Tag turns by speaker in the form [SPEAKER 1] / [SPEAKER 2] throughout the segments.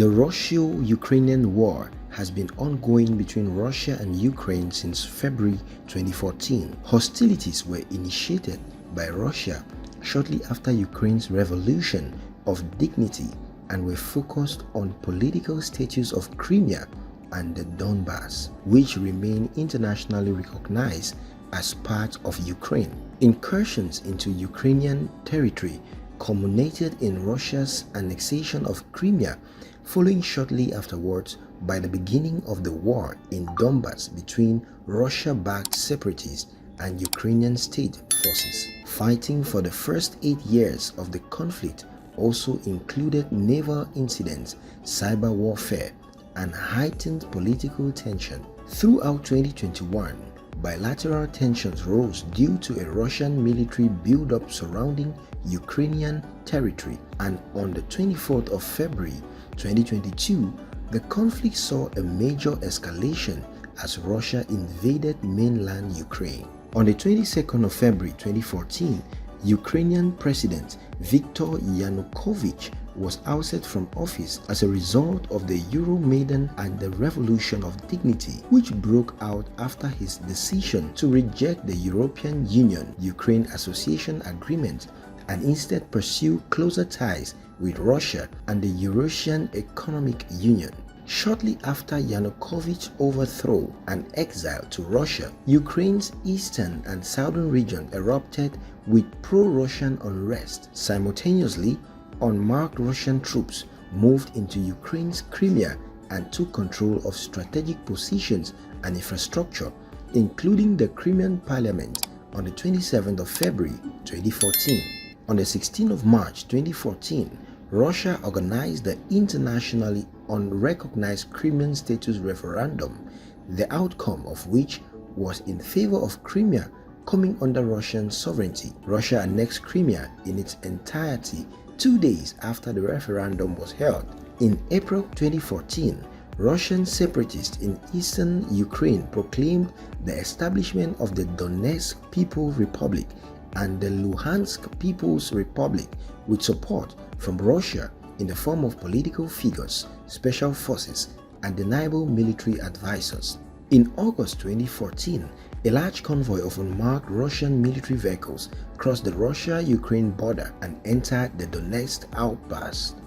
[SPEAKER 1] The Russo-Ukrainian War has been ongoing between Russia and Ukraine since February 2014. Hostilities were initiated by Russia shortly after Ukraine's revolution of dignity and were focused on political status of Crimea and the Donbas, which remain internationally recognized as part of Ukraine. Incursions into Ukrainian territory culminated in Russia's annexation of Crimea, following shortly afterwards by the beginning of the war in Donbas between Russia-backed separatists and Ukrainian state forces. Fighting for the first 8 years of the conflict also included naval incidents, cyber warfare, and heightened political tension. Throughout 2021, bilateral tensions rose due to a Russian military buildup surrounding Ukrainian territory, and on the 24th of February 2022, the conflict saw a major escalation as Russia invaded mainland Ukraine. On the 22nd of February 2014, Ukrainian President Viktor Yanukovych was ousted from office as a result of the Euromaidan and the Revolution of Dignity, which broke out after his decision to reject the European Union-Ukraine Association Agreement and instead pursue closer ties with Russia and the Eurasian Economic Union. Shortly after Yanukovych's overthrow and exile to Russia, Ukraine's eastern and southern region erupted with pro-Russian unrest. Simultaneously, unmarked Russian troops moved into Ukraine's Crimea and took control of strategic positions and infrastructure, including the Crimean parliament, on the 27th of February 2014. On the 16th of March 2014, Russia organized the internationally unrecognized Crimean status referendum, the outcome of which was in favor of Crimea coming under Russian sovereignty. Russia annexed Crimea in its entirety 2 days after the referendum was held. In April 2014, Russian separatists in eastern Ukraine proclaimed the establishment of the Donetsk People's Republic and the Luhansk People's Republic with support from Russia in the form of political figures, special forces, and deniable military advisors. In August 2014, a large convoy of unmarked Russian military vehicles crossed the Russia-Ukraine border and entered the Donetsk outpost.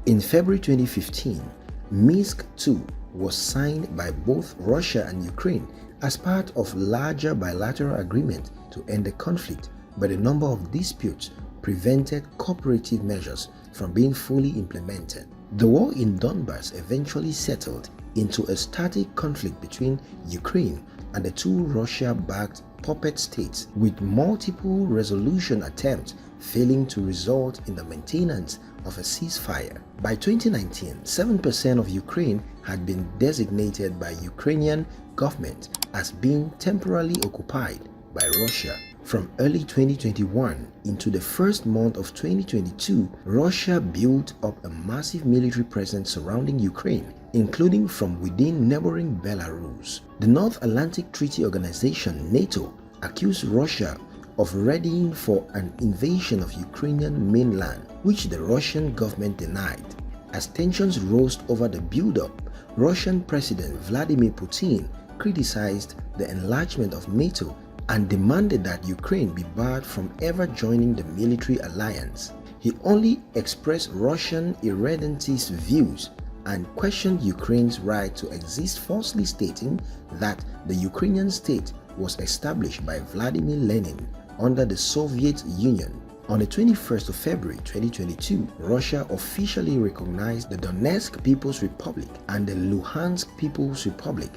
[SPEAKER 1] In February 2015, Minsk II was signed by both Russia and Ukraine as part of larger bilateral agreement to end the conflict, but a number of disputes prevented cooperative measures from being fully implemented. The war in Donbas eventually settled into a static conflict between Ukraine and the two Russia-backed puppet states, with multiple resolution attempts failing to result in the maintenance of a ceasefire. By 2019, 7% of Ukraine had been designated by Ukrainian government as being temporarily occupied by Russia. From early 2021 into the first month of 2022, Russia built up a massive military presence surrounding Ukraine, including from within neighboring Belarus. The North Atlantic Treaty Organization, NATO, accused Russia of readying for an invasion of Ukrainian mainland, which the Russian government denied. As tensions rose over the build-up, Russian President Vladimir Putin criticized the enlargement of NATO and demanded that Ukraine be barred from ever joining the military alliance. He only expressed Russian irredentist views and questioned Ukraine's right to exist, falsely stating that the Ukrainian state was established by Vladimir Lenin under the Soviet Union. On the 21st of February 2022, Russia officially recognized the Donetsk People's Republic and the Luhansk People's Republic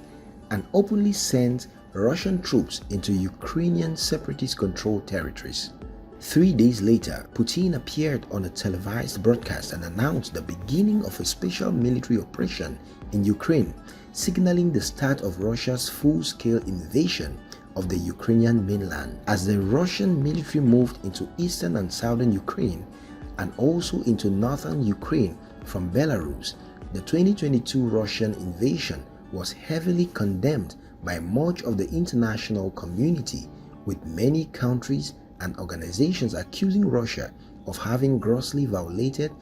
[SPEAKER 1] and openly sent Russian troops into Ukrainian separatist-controlled territories. 3 days later, Putin appeared on a televised broadcast and announced the beginning of a special military operation in Ukraine, signaling the start of Russia's full-scale invasion of the Ukrainian mainland. As the Russian military moved into eastern and southern Ukraine and also into northern Ukraine from Belarus, the 2022 Russian invasion was heavily condemned by much of the international community, with many countries and organizations accusing Russia of having grossly violated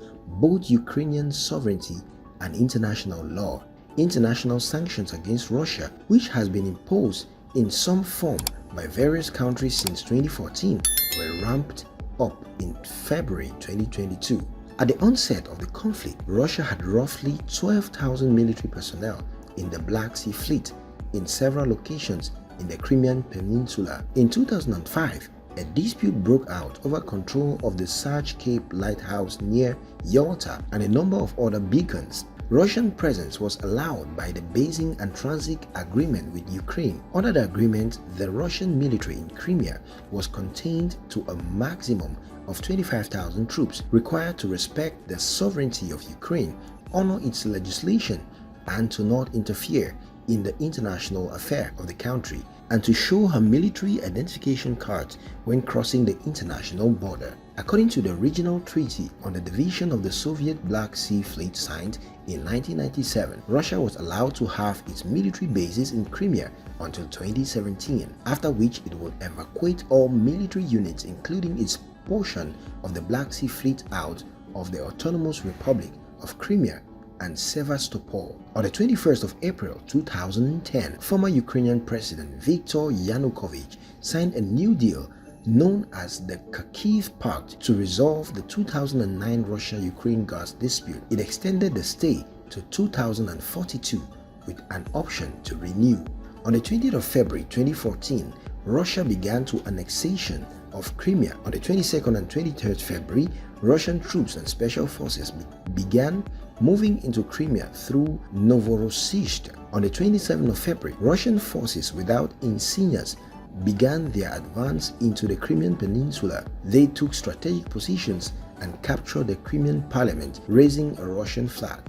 [SPEAKER 1] both Ukrainian sovereignty and international law. International sanctions against Russia, which has been imposed in some form by various countries since 2014, were ramped up in February 2022. At the onset of the conflict, Russia had roughly 12,000 military personnel in the Black Sea Fleet in several locations in the Crimean Peninsula. In 2005, a dispute broke out over control of the Sarge Cape lighthouse near Yalta and a number of other beacons. Russian presence was allowed by the Basing and Transit Agreement with Ukraine. Under the agreement, the Russian military in Crimea was contained to a maximum of 25,000 troops, required to respect the sovereignty of Ukraine, honor its legislation, and to not interfere in the international affair of the country, and to show her military identification cards when crossing the international border. According to the Regional Treaty on the Division of the Soviet Black Sea Fleet signed in 1997, Russia was allowed to have its military bases in Crimea until 2017, after which it would evacuate all military units, including its portion of the Black Sea Fleet, out of the Autonomous Republic of Crimea and Sevastopol. On the 21st of April 2010, former Ukrainian President Viktor Yanukovych signed a new deal known as the Kharkiv Pact to resolve the 2009 Russia-Ukraine gas dispute. It extended the stay to 2042 with an option to renew. On the 20th of February 2014, Russia began to annexation of Crimea. On the 22nd and 23rd February, Russian troops and special forces began moving into Crimea through Novorossiysk. On the 27th of February, Russian forces without insignias began their advance into the Crimean Peninsula. They took strategic positions and captured the Crimean parliament, raising a Russian flag.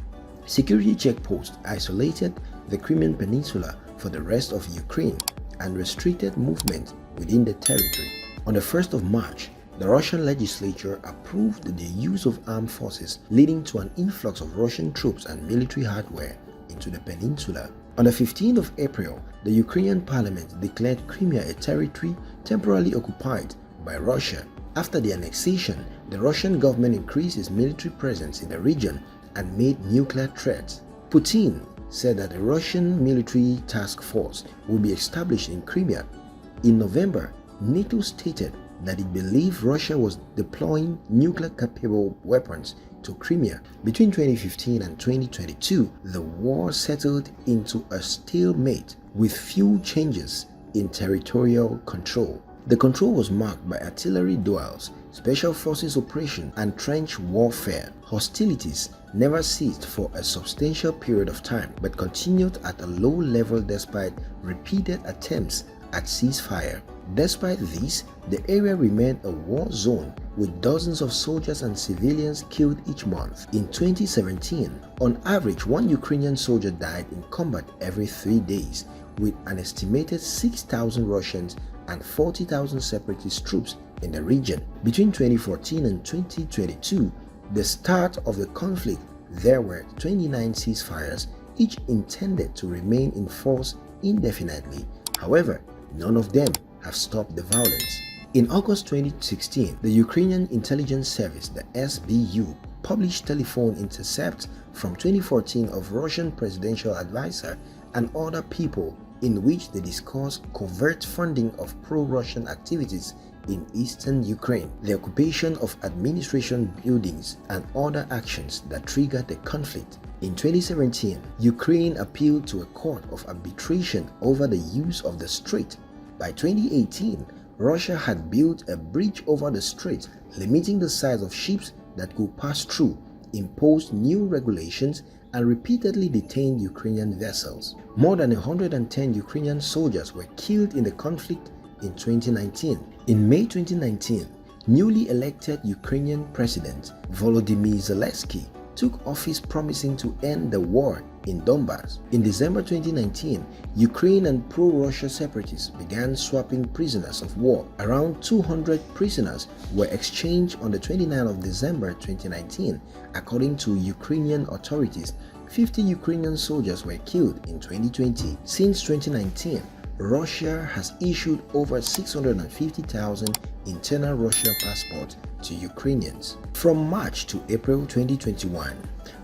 [SPEAKER 1] Security checkposts isolated the Crimean Peninsula for the rest of Ukraine and restricted movement within the territory. On the 1st of March, the Russian legislature approved the use of armed forces, leading to an influx of Russian troops and military hardware into the peninsula. On the 15th of April, the Ukrainian parliament declared Crimea a territory temporarily occupied by Russia. After the annexation, the Russian government increased its military presence in the region and made nuclear threats. Putin said that a Russian military task force would be established in Crimea. In November, NATO stated that it believed Russia was deploying nuclear-capable weapons to Crimea. Between 2015 and 2022, the war settled into a stalemate with few changes in territorial control. The control was marked by artillery duels, special forces operations, and trench warfare. Hostilities never ceased for a substantial period of time, but continued at a low level despite repeated attempts at ceasefire. Despite this, the area remained a war zone with dozens of soldiers and civilians killed each month. In 2017, on average, one Ukrainian soldier died in combat every 3 days, with an estimated 6,000 Russians and 40,000 separatist troops in the region. Between 2014 and 2022, the start of the conflict, there were 29 ceasefires, each intended to remain in force indefinitely. However, none of them have stopped the violence. In August 2016, the Ukrainian intelligence service, the SBU, published telephone intercepts from 2014 of Russian presidential advisor and other people in which they discussed covert funding of pro-Russian activities in eastern Ukraine, the occupation of administration buildings, and other actions that triggered the conflict. In 2017, Ukraine appealed to a court of arbitration over the use of the strait. By 2018, Russia had built a bridge over the strait, limiting the size of ships that could pass through, imposed new regulations, and repeatedly detained Ukrainian vessels. More than 110 Ukrainian soldiers were killed in the conflict in 2019. In May 2019, newly elected Ukrainian President Volodymyr Zelensky took office promising to end the war in Donbass. In December 2019, Ukraine and pro-Russia separatists began swapping prisoners of war. Around 200 prisoners were exchanged on the 29th of December 2019. According to Ukrainian authorities, 50 Ukrainian soldiers were killed in 2020. Since 2019, Russia has issued over 650,000 internal Russian passports to Ukrainians. From March to April 2021,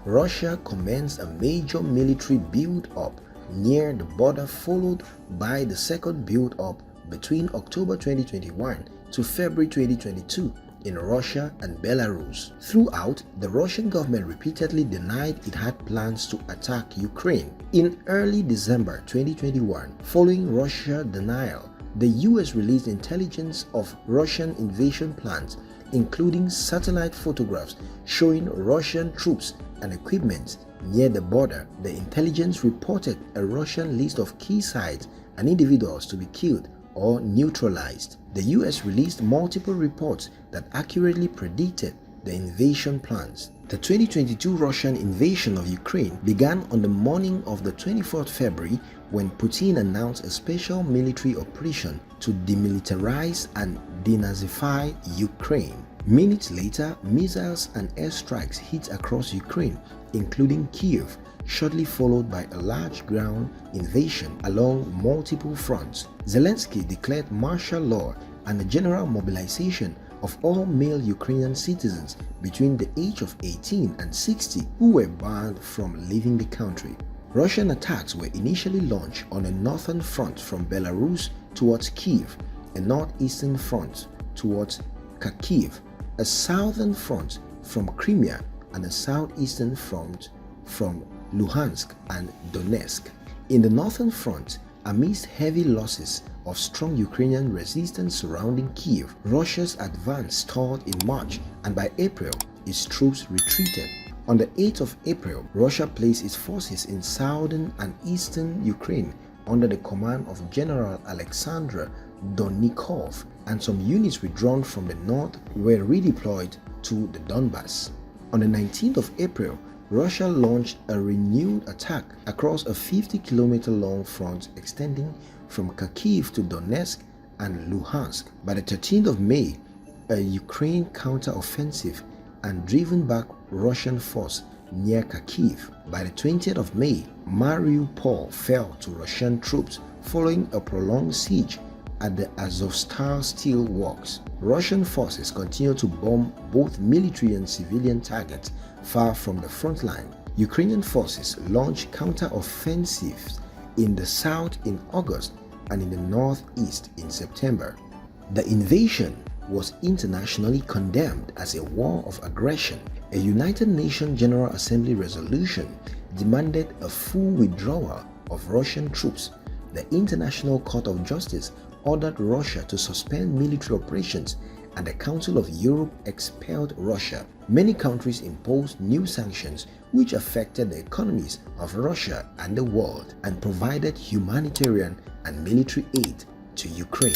[SPEAKER 1] Russia commenced a major military build-up near the border, followed by the second build-up between October 2021 to February 2022 in Russia and Belarus. Throughout, the Russian government repeatedly denied it had plans to attack Ukraine. In early December 2021, following Russia's denial, the US released intelligence of Russian invasion plans, including satellite photographs showing Russian troops and equipment near the border. The intelligence reported a Russian list of key sites and individuals to be killed or neutralized. The US released multiple reports that accurately predicted the invasion plans. The 2022 Russian invasion of Ukraine began on the morning of the 24th February when Putin announced a special military operation to demilitarize and denazify Ukraine. Minutes later, missiles and airstrikes hit across Ukraine, including Kyiv, shortly followed by a large ground invasion along multiple fronts. Zelensky declared martial law and a general mobilization of all male Ukrainian citizens between the age of 18 and 60 who were banned from leaving the country. Russian attacks were initially launched on a northern front from Belarus towards Kyiv, a northeastern front towards Kharkiv, a southern front from Crimea, and a southeastern front from Luhansk and Donetsk. In the northern front, amidst heavy losses of strong Ukrainian resistance surrounding Kyiv, Russia's advance stalled in March, and by April, its troops retreated. On the 8th of April, Russia placed its forces in southern and eastern Ukraine under the command of General Alexander Donnikov, and some units withdrawn from the north were redeployed to the Donbas. On the 19th of April, Russia launched a renewed attack across a 50-kilometer-long front extending from Kharkiv to Donetsk and Luhansk. By the 13th of May, a Ukraine counter-offensive and driven back Russian force near Kharkiv. By the 20th of May, Mariupol fell to Russian troops following a prolonged siege at the Azovstal steel works. Russian forces continued to bomb both military and civilian targets far from the front line. Ukrainian forces launched counter-offensives in the south in August and in the northeast in September. The invasion was internationally condemned as a war of aggression. A United Nations General Assembly resolution demanded a full withdrawal of Russian troops. The International Court of Justice ordered Russia to suspend military operations, and the Council of Europe expelled Russia. Many countries imposed new sanctions which affected the economies of Russia and the world, and provided humanitarian and military aid to Ukraine.